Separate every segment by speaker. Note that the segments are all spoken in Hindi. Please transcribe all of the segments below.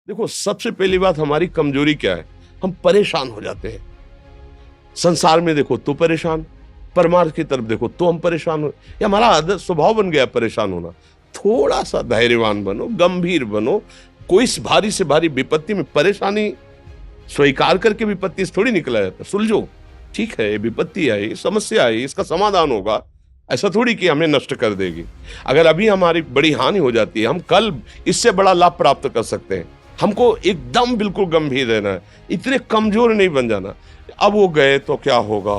Speaker 1: देखो, सबसे पहली बात हमारी कमजोरी क्या है? हम परेशान हो जाते हैं। संसार में देखो तो परेशान, परमार्थ की तरफ देखो तो हम परेशान हो। ये हमारा आदत स्वभाव बन गया परेशान होना। थोड़ा सा धैर्यवान बनो, गंभीर बनो। कोई इस भारी से भारी विपत्ति में परेशानी स्वीकार करके विपत्ति से थोड़ी निकला जाता। सुलझो, ठीक है, ये विपत्ति आई, समस्या आई, इसका समाधान होगा। ऐसा थोड़ी कि हमें नष्ट कर देगी। अगर अभी हमारी बड़ी हानि हो जाती है, हम कल इससे बड़ा लाभ प्राप्त कर सकते हैं। हमको एकदम बिल्कुल गंभीर रहना है, इतने कमजोर नहीं बन जाना। अब वो गए तो क्या होगा,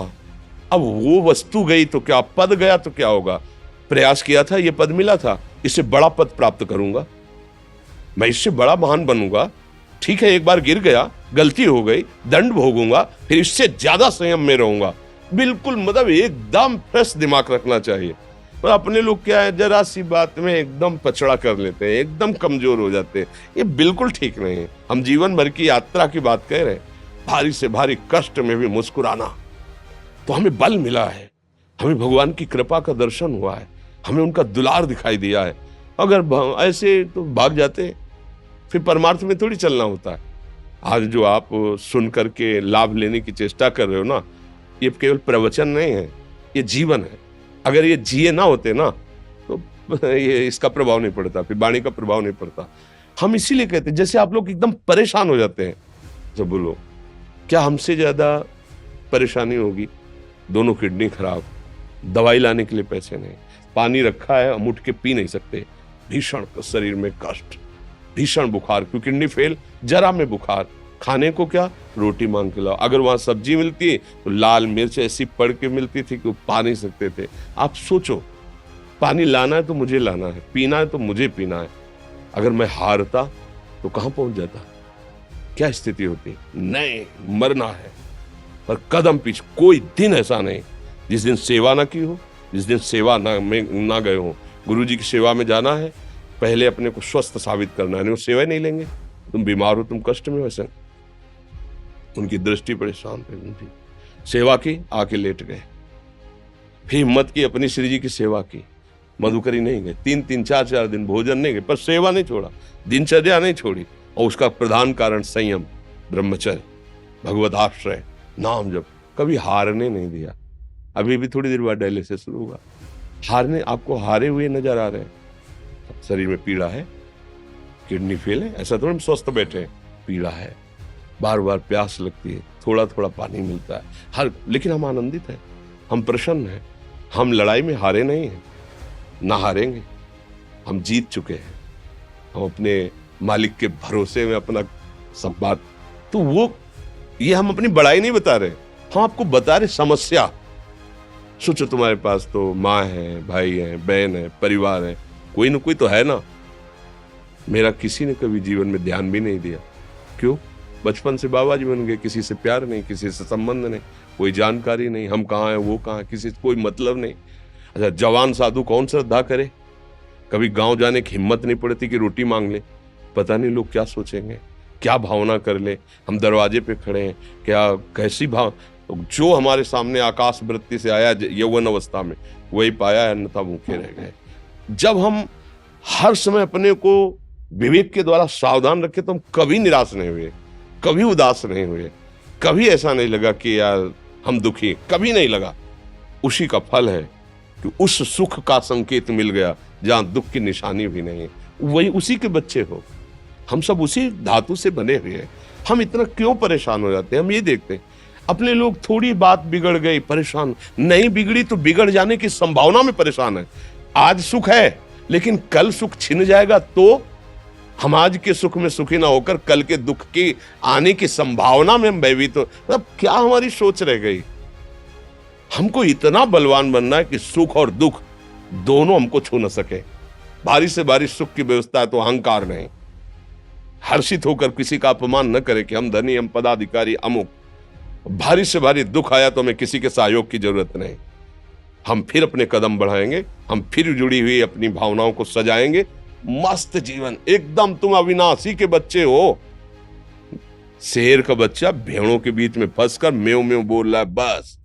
Speaker 1: अब वो वस्तु गई तो क्या, पद गया तो क्या होगा। प्रयास किया था, ये पद मिला था, इससे बड़ा पद प्राप्त करूंगा, मैं इससे बड़ा महान बनूंगा। ठीक है, एक बार गिर गया, गलती हो गई, दंड भोगूंगा, फिर इससे ज्यादा संयम में रहूंगा। बिल्कुल मतलब एकदम फ्रेश दिमाग रखना चाहिए। पर अपने लोग क्या है, जरा सी बात में एकदम पचड़ा कर लेते हैं, एकदम कमजोर हो जाते हैं। ये बिल्कुल ठीक नहीं है। हम जीवन भर की यात्रा की बात कह रहे हैं, भारी से भारी कष्ट में भी मुस्कुराना, तो हमें बल मिला है, हमें भगवान की कृपा का दर्शन हुआ है, हमें उनका दुलार दिखाई दिया है। अगर ऐसे तो भाग जाते, फिर परमार्थ में थोड़ी चलना होता है। आज जो आप सुन करके लाभ लेने की चेष्टा कर रहे हो ना, ये केवल प्रवचन नहीं है, ये जीवन है। अगर ये जिए ना होते ना, तो ये इसका प्रभाव नहीं पड़ता, फिर वाणी का प्रभाव नहीं पड़ता। हम इसीलिए कहते हैं, जैसे आप लोग एकदम परेशान हो जाते हैं जब बोलो, क्या हमसे ज्यादा परेशानी होगी? दोनों किडनी खराब, दवाई लाने के लिए पैसे नहीं, पानी रखा है हम उठ के पी नहीं सकते, भीषण शरीर में कष्ट, भीषण बुखार, क्योंकि किडनी फेल, जरा में बुखार, खाने को क्या, रोटी मांग के लाओ। अगर वहां सब्जी मिलती है तो लाल मिर्च ऐसी पड़ के मिलती थी कि वो पा नहीं सकते थे। आप सोचो, पानी लाना है तो मुझे लाना है, पीना है तो मुझे पीना है। अगर मैं हारता तो कहां पहुंच जाता, क्या स्थिति होती? नहीं, मरना है, पर कदम पीछे। कोई दिन ऐसा नहीं जिस दिन सेवा ना की हो, जिस दिन सेवा ना गए हो। गुरु जी की सेवा में जाना है, पहले अपने को स्वस्थ साबित करना है, नहीं वो सेवा नहीं लेंगे। तुम बीमार हो, तुम कष्ट में हो, ऐसे उनकी दृष्टि परेशान थे, उनकी सेवा की, आके लेट गए। फिर हिम्मत की, अपनी श्री जी की सेवा की, मधुकरी नहीं गए, 3-3 4-4 दिन भोजन नहीं गए, पर सेवा नहीं छोड़ा, दिनचर्या नहीं छोड़ी। और उसका प्रधान कारण संयम, ब्रह्मचर्य, भगवत आश्रय, नाम जप, कभी हारने नहीं दिया। अभी भी थोड़ी देर बाद डायलिसिस शुरू होगा, हारने, आपको हारे हुए नजर आ रहे हैं। शरीर में पीड़ा है, किडनी फेल है, ऐसा तो हम स्वस्थ बैठे हैं, पीड़ा है, बार बार प्यास लगती है, थोड़ा थोड़ा पानी मिलता है, लेकिन हम आनंदित हैं, हम प्रसन्न हैं। हम लड़ाई में हारे नहीं हैं, ना हारेंगे, हम जीत चुके हैं। हम अपने मालिक के भरोसे में अपना संवाद, तो वो ये हम अपनी बड़ाई नहीं बता रहे, हम आपको बता रहे समस्या। सोचो, तुम्हारे पास तो माँ है, भाई है, बहन है, परिवार है, कोई ना कोई तो है ना। मेरा किसी ने कभी जीवन में ध्यान भी नहीं दिया। क्यों? बचपन से बाबा जी बन गए, किसी से प्यार नहीं, किसी से संबंध नहीं, कोई जानकारी नहीं, हम कहाँ हैं, वो कहाँ है, किसी से कोई मतलब नहीं। अच्छा, जवान साधु कौन श्रद्धा करे? कभी गांव जाने की हिम्मत नहीं पड़ती कि रोटी मांग ले, पता नहीं लोग क्या सोचेंगे, क्या भावना कर ले। हम दरवाजे पे खड़े हैं, क्या कैसी भाव, जो हमारे सामने आकाश वृत्ति से आया यौवन अवस्था में, वही पाया, अन्यथा भूखे रह गए। जब हम हर समय अपने को विवेक के द्वारा सावधान रखे, तो हम कभी निराश नहीं हुए, कभी उदास नहीं हुए, कभी ऐसा नहीं लगा कि यार हम दुखी, कभी नहीं लगा। उसी का फल है कि उस सुख का संकेत मिल गया जहां दुख की निशानी भी नहीं है। वही उसी के बच्चे हो, हम सब उसी धातु से बने हुए हैं। हम इतना क्यों परेशान हो जाते हैं? हम ये देखते हैं, अपने लोग थोड़ी बात बिगड़ गई परेशान, नहीं बिगड़ी तो बिगड़ जाने की संभावना में परेशान है। आज सुख है, लेकिन कल सुख छिन जाएगा तो हम आज के सुख में सुखी ना होकर कल के दुख की आने की संभावना में हम भयभीत हो। मतलब क्या हमारी सोच रह गई? हमको इतना बलवान बनना है कि सुख और दुख दोनों हमको छू न सके। भारी से भारी सुख की व्यवस्था है तो अहंकार नहीं, हर्षित होकर किसी का अपमान न करे कि हम धनी, हम पदाधिकारी, अमुक। भारी से भारी दुख आया तो हमें किसी के सहयोग की जरूरत नहीं, हम फिर अपने कदम बढ़ाएंगे, हम फिर जुड़ी हुई अपनी भावनाओं को सजाएंगे। मस्त जीवन, एकदम तुम अविनाशी के बच्चे हो। शेर का बच्चा भेड़ों के बीच में फंसकर म्यों म्यों बोल रहा है, बस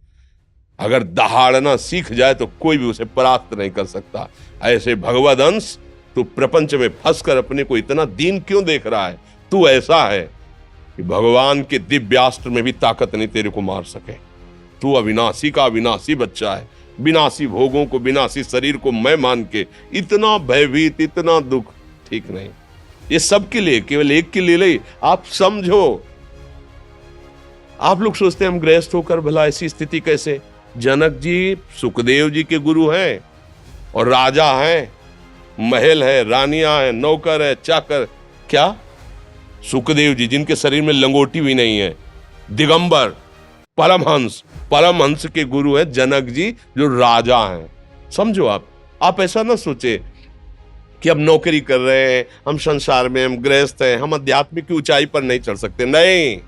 Speaker 1: अगर दहाड़ना सीख जाए तो कोई भी उसे परास्त नहीं कर सकता। ऐसे भगवद अंश, तू प्रपंच में फंसकर अपने को इतना दीन क्यों देख रहा है? तू ऐसा है कि भगवान के दिव्यास्त्र में भी ताकत नहीं तेरे को मार सके। तू अविनाशी का अविनाशी बच्चा है। विनाशी भोगों को, विनाशी शरीर को मैं मान के इतना भयभीत, इतना दुख ठीक नहीं। ये सबके लिए, केवल एक के लिए नहीं। आप समझो, आप लोग सोचते हैं हम गृहस्थ होकर भला ऐसी स्थिति कैसे। जनक जी सुखदेव जी के गुरु हैं और राजा हैं, महल है, रानियां हैं, नौकर है, चाकर। क्या सुखदेव जी जिनके शरीर में लंगोटी भी नहीं है, दिगंबर, परमहंस के गुरु हैं जनक जी जो राजा हैं। समझो, आप ऐसा ना सोचे कि हम नौकरी कर रहे हैं, हम संसार में, हम गृहस्थ हैं, हम आध्यात्मिक की ऊंचाई पर नहीं चढ़ सकते। नहीं,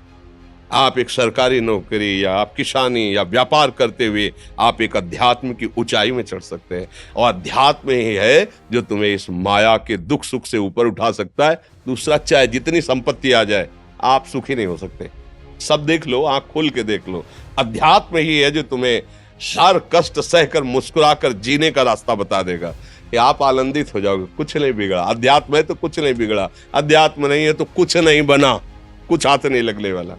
Speaker 1: आप एक सरकारी नौकरी या आप किसानी या व्यापार करते हुए आप एक अध्यात्म की ऊंचाई में चढ़ सकते हैं। और अध्यात्म ही है जो तुम्हें इस माया के दुख सुख से ऊपर उठा सकता है। दूसरा, चाहे जितनी संपत्ति आ जाए, आप सुखी नहीं हो सकते। सब देख लो, आंख खोल के देख लो। अध्यात्म ही है जो तुम्हें हर कष्ट सहकर मुस्कुराकर जीने का रास्ता बता देगा कि आप आनंदित हो जाओगे। कुछ नहीं बिगड़ा। अध्यात्म है तो कुछ नहीं बिगड़ा, अध्यात्म नहीं है तो कुछ नहीं बना, कुछ हाथ नहीं लगने वाला।